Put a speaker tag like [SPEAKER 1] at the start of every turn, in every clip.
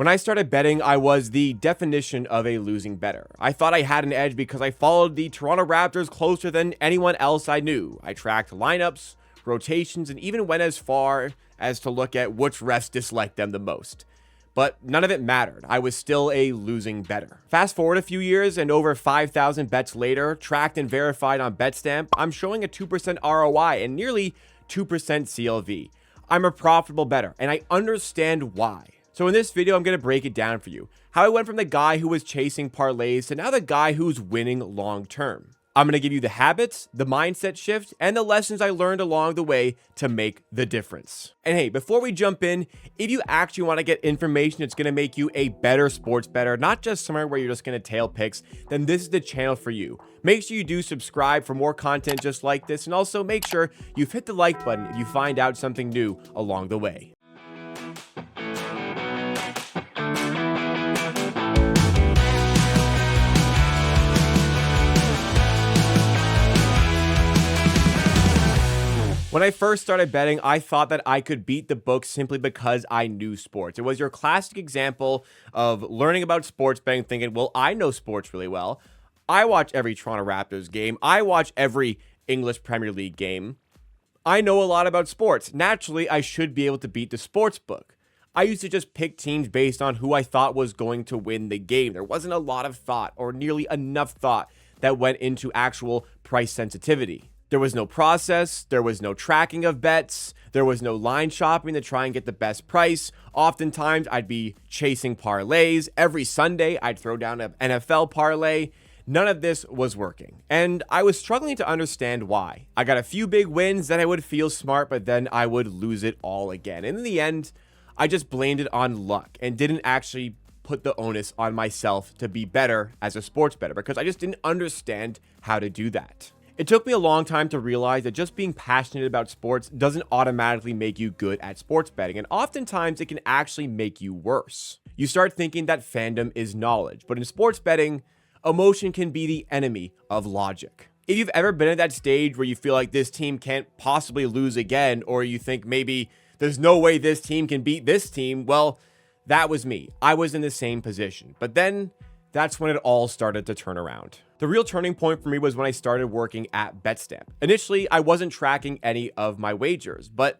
[SPEAKER 1] When I started betting, I was the definition of a losing bettor. I thought I had an edge because I followed the Toronto Raptors closer than anyone else I knew. I tracked lineups, rotations, and even went as far as to look at which refs disliked them the most. But none of it mattered. I was still a losing bettor. Fast forward a few years, and over 5,000 bets later, tracked and verified on Betstamp, I'm showing a 2% ROI and nearly 2% CLV. I'm a profitable bettor, and I understand why. So in this video, I'm going to break it down for you. How I went from the guy who was chasing parlays to now the guy who's winning long term. I'm going to give you the habits, the mindset shift, and the lessons I learned along the way to make the difference. And hey, before we jump in, if you actually want to get information that's going to make you a better sports bettor, not just somewhere where you're just going to tail picks, then this is the channel for you. Make sure you do subscribe for more content just like this, and also make sure you've hit the like button if you find out something new along the way. When I first started betting, I thought that I could beat the books simply because I knew sports. It was your classic example of learning about sports betting, thinking, well, I know sports really well. I watch every Toronto Raptors game. I watch every English Premier League game. I know a lot about sports. Naturally, I should be able to beat the sports book. I used to just pick teams based on who I thought was going to win the game. There wasn't a lot of thought, or nearly enough thought, that went into actual price sensitivity. There was no process, there was no tracking of bets, there was no line shopping to try and get the best price. Oftentimes, I'd be chasing parlays. Every Sunday, I'd throw down an NFL parlay. None of this was working, and I was struggling to understand why. I got a few big wins, then I would feel smart, but then I would lose it all again. And in the end, I just blamed it on luck and didn't actually put the onus on myself to be better as a sports bettor because I just didn't understand how to do that. It took me a long time to realize that just being passionate about sports doesn't automatically make you good at sports betting, and oftentimes it can actually make you worse. You start thinking that fandom is knowledge, but in sports betting, emotion can be the enemy of logic. If you've ever been at that stage where you feel like this team can't possibly lose again, or you think maybe there's no way this team can beat this team, well, that was me. I was in the same position. But then that's when it all started to turn around. The real turning point for me was when I started working at Betstamp. Initially, I wasn't tracking any of my wagers, but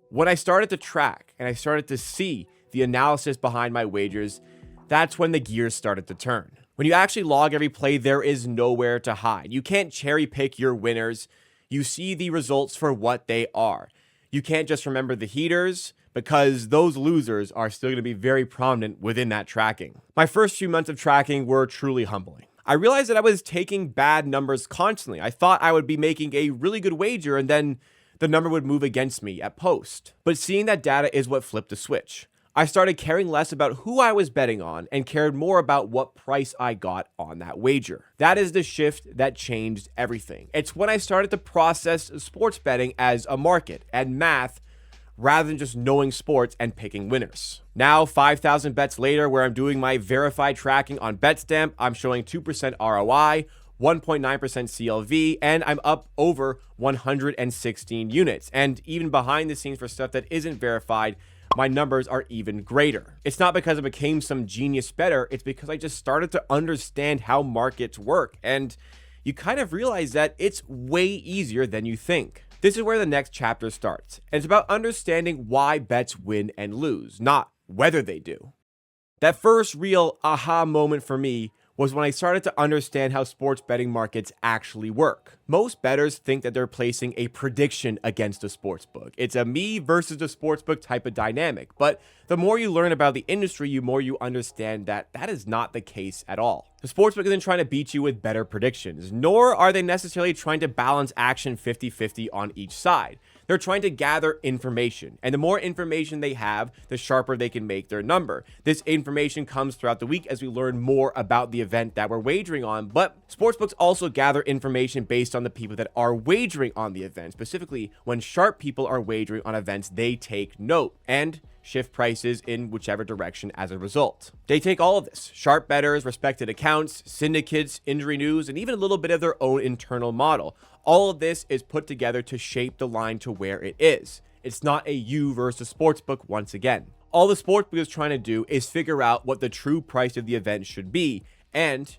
[SPEAKER 1] when I started to track and I started to see the analysis behind my wagers, that's when the gears started to turn. When you actually log every play, there is nowhere to hide. You can't cherry pick your winners. You see the results for what they are. You can't just remember the heaters, because those losers are still going to be very prominent within that tracking. My first few months of tracking were truly humbling. I realized that I was taking bad numbers constantly. I thought I would be making a really good wager and then the number would move against me at post. But seeing that data is what flipped the switch. I started caring less about who I was betting on and cared more about what price I got on that wager. That is the shift that changed everything. It's when I started to process sports betting as a market and math rather than just knowing sports and picking winners. Now, 5,000 bets later, where I'm doing my verified tracking on Betstamp, I'm showing 2% ROI, 1.9% CLV, and I'm up over 116 units. And even behind the scenes for stuff that isn't verified, my numbers are even greater. It's not because I became some genius bettor, it's because I just started to understand how markets work. And you kind of realize that it's way easier than you think. This is where the next chapter starts, and it's about understanding why bets win and lose, not whether they do. That first real aha moment for me was when I started to understand how sports betting markets actually work. Most bettors think that they're placing a prediction against a sportsbook. It's a me versus the sportsbook type of dynamic, but the more you learn about the industry, the more you understand that that is not the case at all. The sportsbook isn't trying to beat you with better predictions, nor are they necessarily trying to balance action 50-50 on each side. They're trying to gather information, and the more information they have, the sharper they can make their number. This information comes throughout the week as we learn more about the event that we're wagering on, but sportsbooks also gather information based on the people that are wagering on the event. Specifically, when sharp people are wagering on events, they take note and shift prices in whichever direction as a result. They take all of this: sharp bettors, respected accounts, syndicates, injury news, and even a little bit of their own internal model. All of this is put together to shape the line to where it is. It's not a you versus sportsbook once again. All the sportsbook is trying to do is figure out what the true price of the event should be, and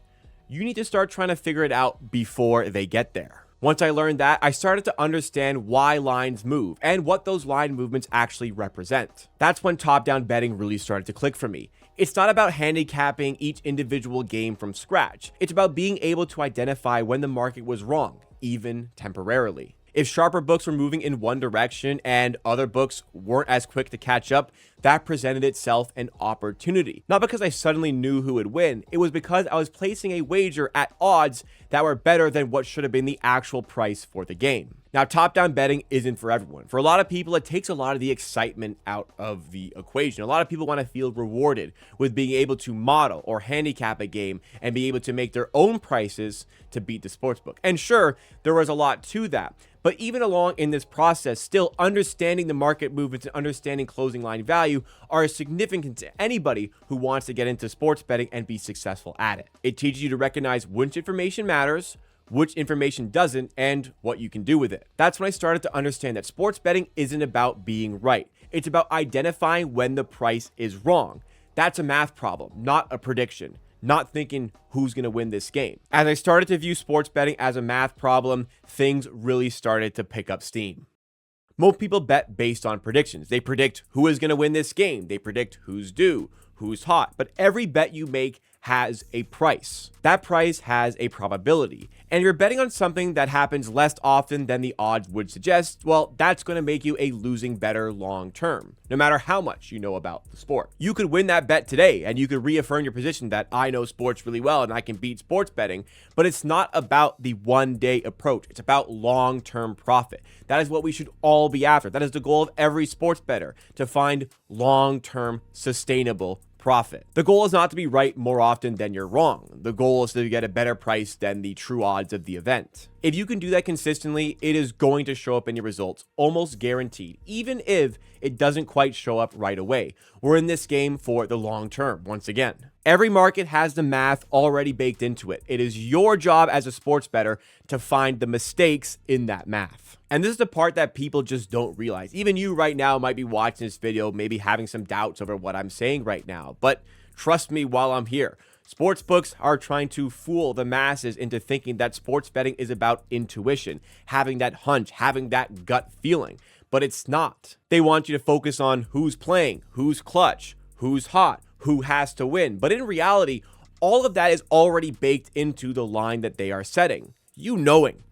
[SPEAKER 1] you need to start trying to figure it out before they get there. Once I learned that, I started to understand why lines move and what those line movements actually represent. That's when top-down betting really started to click for me. It's not about handicapping each individual game from scratch. It's about being able to identify when the market was wrong, even temporarily. If sharper books were moving in one direction and other books weren't as quick to catch up, that presented itself an opportunity. Not because I suddenly knew who would win, it was because I was placing a wager at odds that were better than what should have been the actual price for the game. Now, top-down betting isn't for everyone. For a lot of people, it takes a lot of the excitement out of the equation. A lot of people want to feel rewarded with being able to model or handicap a game and be able to make their own prices to beat the sportsbook. And sure, there was a lot to that. But even along in this process, still understanding the market movements and understanding closing line value are significant to anybody who wants to get into sports betting and be successful at it. It teaches you to recognize which information matters, which information doesn't, and what you can do with it. That's when I started to understand that sports betting isn't about being right. It's about identifying when the price is wrong. That's a math problem, not a prediction. Not thinking who's going to win this game. As I started to view sports betting as a math problem, things really started to pick up steam. Most people bet based on predictions. They predict who is going to win this game. They predict who's due, who's hot. But every bet you make has a price. That price has a probability. And you're betting on something that happens less often than the odds would suggest, well, that's going to make you a losing bettor long term, no matter how much you know about the sport. You could win that bet today, and you could reaffirm your position that I know sports really well and I can beat sports betting, but it's not about the one-day approach. It's about long-term profit. That is what we should all be after. That is the goal of every sports bettor, to find long-term sustainable profit. The goal is not to be right more often than you're wrong. The goal is to get a better price than the true odds of the event. If you can do that consistently, it is going to show up in your results, almost guaranteed, even if it doesn't quite show up right away. We're in this game for the long term, once again. Every market has the math already baked into it. It is your job as a sports bettor to find the mistakes in that math. And this is the part that people just don't realize. Even you right now might be watching this video, maybe having some doubts over what I'm saying right now. But trust me while I'm here. Sportsbooks are trying to fool the masses into thinking that sports betting is about intuition, having that hunch, having that gut feeling. But it's not. They want you to focus on who's playing, who's clutch, who's hot, who has to win. But in reality, all of that is already baked into the line that they are setting. You knowing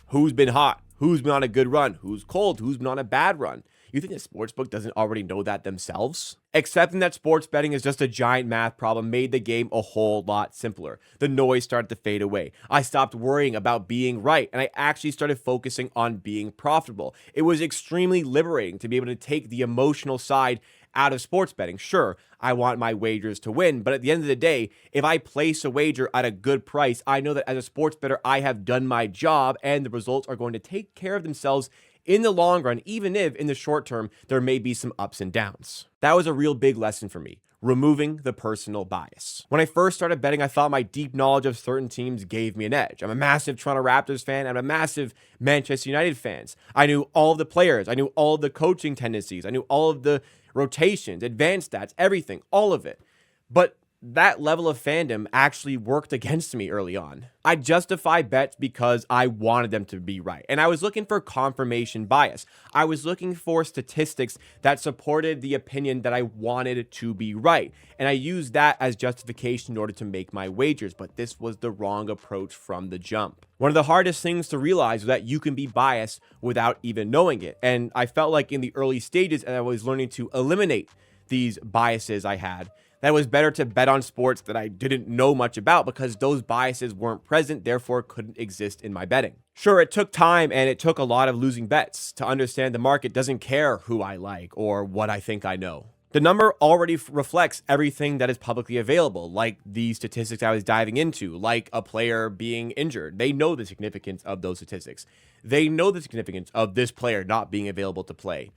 [SPEAKER 1] who's been hot, who's been on a good run, who's cold, who's been on a bad run. You think the sportsbook doesn't already know that themselves? Accepting that sports betting is just a giant math problem made the game a whole lot simpler. The noise started to fade away. I stopped worrying about being right, and I actually started focusing on being profitable. It was extremely liberating to be able to take the emotional side out of sports betting. Sure, I want my wagers to win, but at the end of the day, if I place a wager at a good price, I know that as a sports bettor, I have done my job and the results are going to take care of themselves in the long run, even if in the short term, there may be some ups and downs. That was a real big lesson for me. Removing the personal bias. When I first started betting, I thought my deep knowledge of certain teams gave me an edge. I'm a massive Toronto Raptors fan. I'm a massive Manchester United fan. I knew all of the players. I knew all of the coaching tendencies. I knew all of the rotations, advanced stats, everything, all of it. But that level of fandom actually worked against me early on. I justified bets because I wanted them to be right. And I was looking for confirmation bias. I was looking for statistics that supported the opinion that I wanted to be right. And I used that as justification in order to make my wagers. But this was the wrong approach from the jump. One of the hardest things to realize was that you can be biased without even knowing it. And I felt like in the early stages, and I was learning to eliminate these biases I had, that it was better to bet on sports that I didn't know much about because those biases weren't present, therefore couldn't exist in my betting. Sure, it took time and it took a lot of losing bets to understand the market doesn't care who I like or what I think I know. The number already reflects everything that is publicly available, like the statistics I was diving into, like a player being injured. They know the significance of those statistics. They know the significance of this player not being available to play.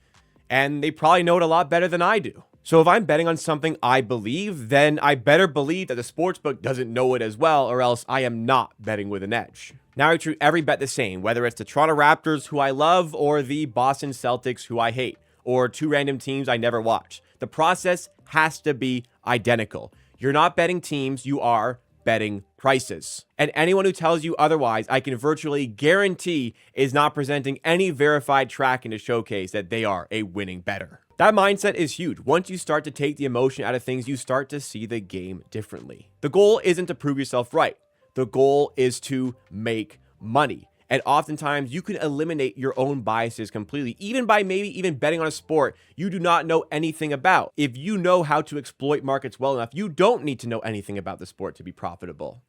[SPEAKER 1] And they probably know it a lot better than I do. So if I'm betting on something I believe, then I better believe that the sportsbook doesn't know it as well, or else I am not betting with an edge. Now I treat every bet the same, whether it's the Toronto Raptors, who I love, or the Boston Celtics, who I hate, or two random teams I never watch. The process has to be identical. You're not betting teams, you are betting prices. And anyone who tells you otherwise, I can virtually guarantee is not presenting any verified tracking to showcase that they are a winning bettor. That mindset is huge. Once you start to take the emotion out of things, you start to see the game differently. The goal isn't to prove yourself right. The goal is to make money. And oftentimes you can eliminate your own biases completely, even by maybe even betting on a sport you do not know anything about. If you know how to exploit markets well enough, you don't need to know anything about the sport to be profitable.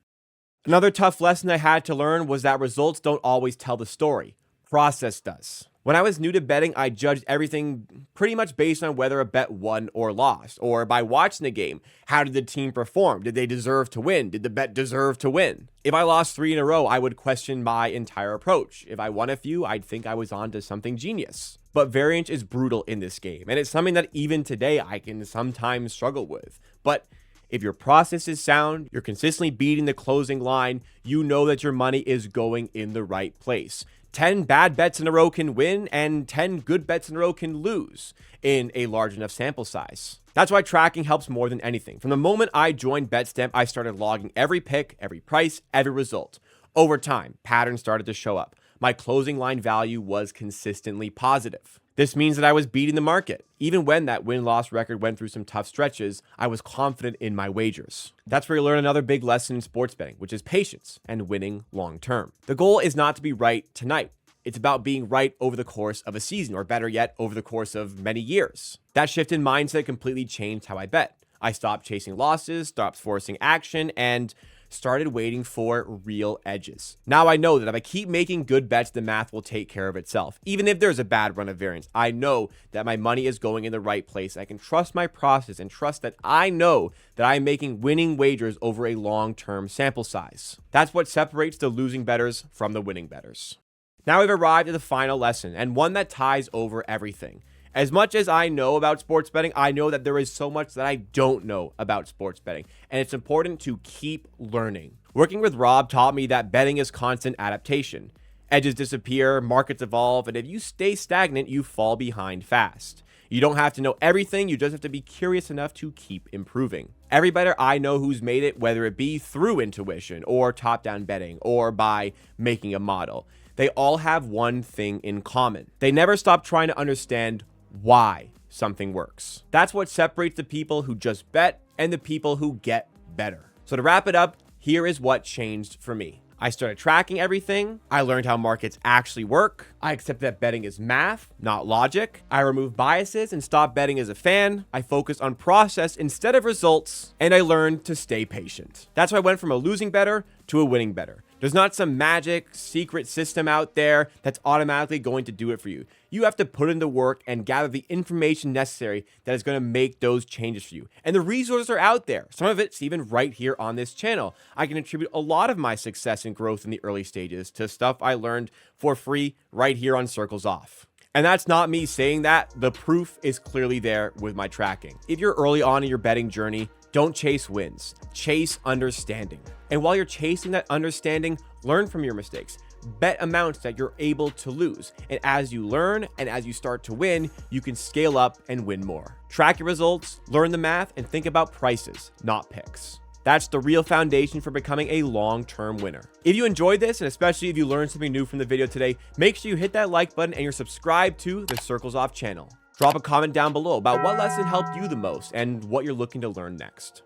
[SPEAKER 1] Another tough lesson I had to learn was that results don't always tell the story. Process does. When I was new to betting, I judged everything pretty much based on whether a bet won or lost, or by watching the game. How did the team perform? Did they deserve to win? Did the bet deserve to win? If I lost 3 in a row, I would question my entire approach. If I won a few, I'd think I was on to something genius. But variance is brutal in this game, and it's something that even today I can sometimes struggle with. But if your process is sound, you're consistently beating the closing line, you know that your money is going in the right place. 10 bad bets in a row can win, and 10 good bets in a row can lose in a large enough sample size. That's why tracking helps more than anything. From the moment I joined BetStamp, I started logging every pick, every price, every result. Over time, patterns started to show up. My closing line value was consistently positive. This means that I was beating the market. Even when that win-loss record went through some tough stretches, I was confident in my wagers. That's where you learn another big lesson in sports betting, which is patience and winning long-term. The goal is not to be right tonight. It's about being right over the course of a season, or better yet, over the course of many years. That shift in mindset completely changed how I bet. I stopped chasing losses, stopped forcing action, and started waiting for real edges. Now I know that if I keep making good bets, the math will take care of itself. Even if there's a bad run of variance, I know that my money is going in the right place. I can trust my process and trust that I know that I'm making winning wagers over a long-term sample size. That's what separates the losing bettors from the winning bettors. Now we've arrived at the final lesson, and one that ties over everything. As much as I know about sports betting, I know that there is so much that I don't know about sports betting, and it's important to keep learning. Working with Rob taught me that betting is constant adaptation. Edges disappear, markets evolve, and if you stay stagnant, you fall behind fast. You don't have to know everything, you just have to be curious enough to keep improving. Every bettor I know who's made it, whether it be through intuition or top-down betting or by making a model, they all have one thing in common. They never stop trying to understand why something works. That's what separates the people who just bet and the people who get better. So to wrap it up, here is what changed for me. I started tracking everything. I learned how markets actually work. I accepted that betting is math, not logic. I removed biases and stopped betting as a fan. I focused on process instead of results, and I learned to stay patient. That's why I went from a losing bettor to a winning bettor. There's not some magic secret system out there that's automatically going to do it for you. You have to put in the work and gather the information necessary that is going to make those changes for you. And the resources are out there. Some of it's even right here on this channel. I can attribute a lot of my success and growth in the early stages to stuff I learned for free right here on Circles Off. And that's not me saying that. The proof is clearly there with my tracking. If you're early on in your betting journey, don't chase wins, chase understanding. And while you're chasing that understanding, learn from your mistakes. Bet amounts that you're able to lose. And as you learn and as you start to win, you can scale up and win more. Track your results, learn the math, and think about prices, not picks. That's the real foundation for becoming a long-term winner. If you enjoyed this, and especially if you learned something new from the video today, make sure you hit that like button and you're subscribed to the Circles Off channel. Drop a comment down below about what lesson helped you the most and what you're looking to learn next.